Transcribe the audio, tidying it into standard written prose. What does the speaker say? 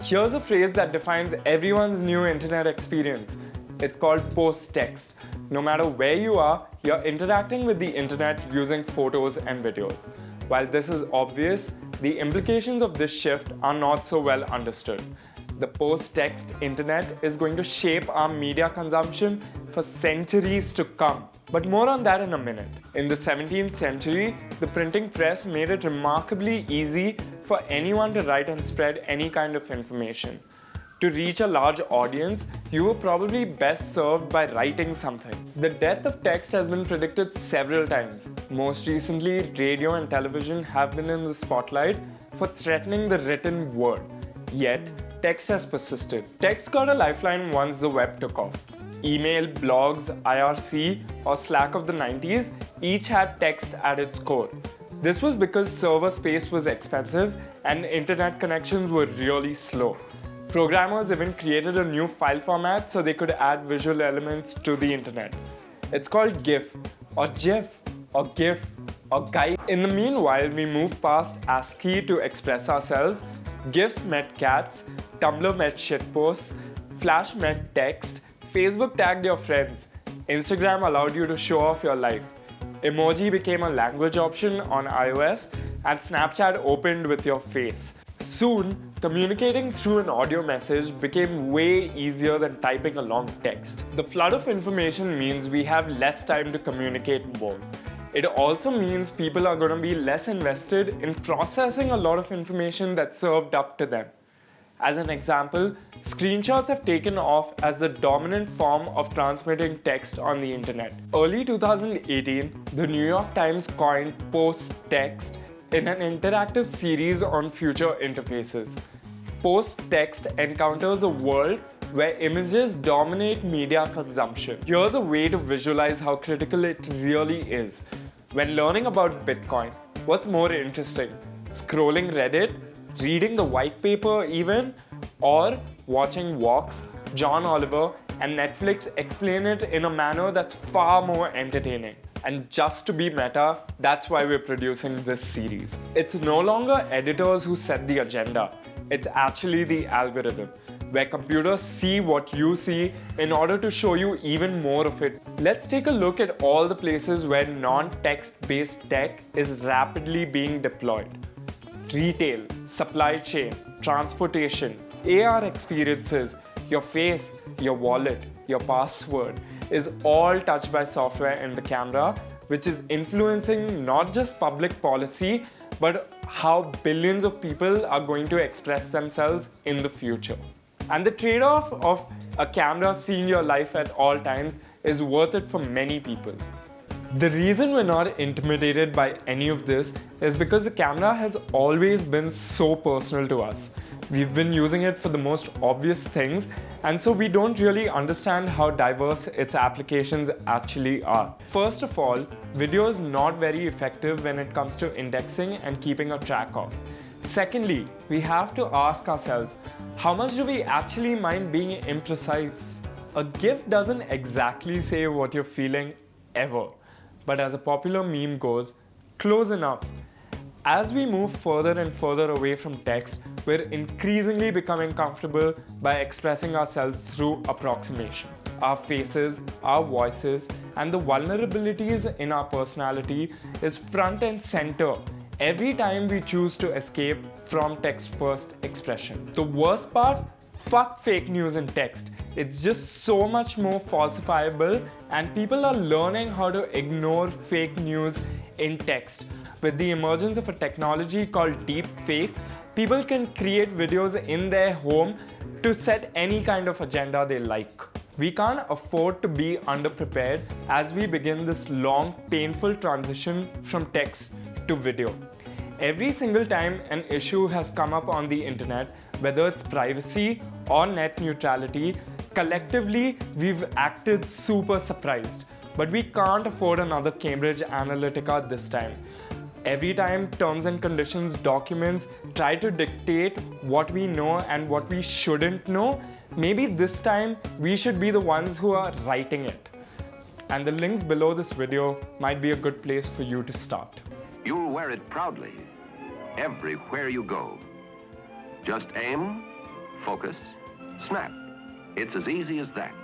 Here's a phrase that defines everyone's new internet experience. It's called post-text. No matter where you are, you're interacting with the internet using photos and videos. While this is obvious, the implications of this shift are not so well understood. The post-text internet is going to shape our media consumption for centuries to come. But more on that in a minute. In the 17th century, the printing press made it remarkably easy for anyone to write and spread any kind of information. To reach a large audience, you were probably best served by writing something. The death of text has been predicted several times. Most recently, radio and television have been in the spotlight for threatening the written word. Yet, text has persisted. Text got a lifeline once the web took off. Email, blogs, IRC, or Slack of the 90s each had text at its core. This was because server space was expensive and internet connections were really slow. Programmers even created a new file format so they could add visual elements to the internet. It's called GIF, or GIF, or GIF, or GIF. In the meanwhile, we moved past ASCII to express ourselves. GIFs met cats, Tumblr met shitposts, Flash met text, Facebook tagged your friends, Instagram allowed you to show off your life, emoji became a language option on iOS, and Snapchat opened with your face. Soon, communicating through an audio message became way easier than typing a long text. The flood of information means we have less time to communicate more. It also means people are going to be less invested in processing a lot of information that's served up to them. As an example, screenshots have taken off as the dominant form of transmitting text on the internet. Early 2018, the New York Times coined post-text in an interactive series on future interfaces. Post-text encounters a world where images dominate media consumption. Here's a way to visualize how critical it really is. When learning about Bitcoin, what's more interesting? Scrolling Reddit, reading the white paper even, or watching Vox, John Oliver, and Netflix explain it in a manner that's far more entertaining. And just to be meta, that's why we're producing this series. It's no longer editors who set the agenda. It's actually the algorithm, where computers see what you see in order to show you even more of it. Let's take a look at all the places where non-text-based tech is rapidly being deployed. Retail, supply chain, transportation, AR experiences, your face, your wallet, your password is all touched by software in the camera, which is influencing not just public policy, but how billions of people are going to express themselves in the future. And the trade-off of a camera seeing your life at all times is worth it for many people. The reason we're not intimidated by any of this is because the camera has always been so personal to us. We've been using it for the most obvious things, and so we don't really understand how diverse its applications actually are. First of all, video is not very effective when it comes to indexing and keeping a track of. Secondly, we have to ask ourselves, how much do we actually mind being imprecise? A GIF doesn't exactly say what you're feeling ever, but as a popular meme goes, close enough. As we move further and further away from text, we're increasingly becoming comfortable by expressing ourselves through approximation. Our faces, our voices, and the vulnerabilities in our personality is front and center every time we choose to escape from text-first expression. The worst part? Fuck fake news in text. It's just so much more falsifiable, and people are learning how to ignore fake news in text. With the emergence of a technology called deep fakes, people can create videos in their home to set any kind of agenda they like. We can't afford to be underprepared as we begin this long, painful transition from text to video. Every single time an issue has come up on the internet, whether it's privacy or net neutrality, collectively we've acted super surprised. But we can't afford another Cambridge Analytica this time. Every time terms and conditions documents try to dictate what we know and what we shouldn't know, maybe this time we should be the ones who are writing it. and the links below this video might be a good place for you to start. You'll wear it proudly, everywhere you go. Just aim, focus, snap. It's as easy as that.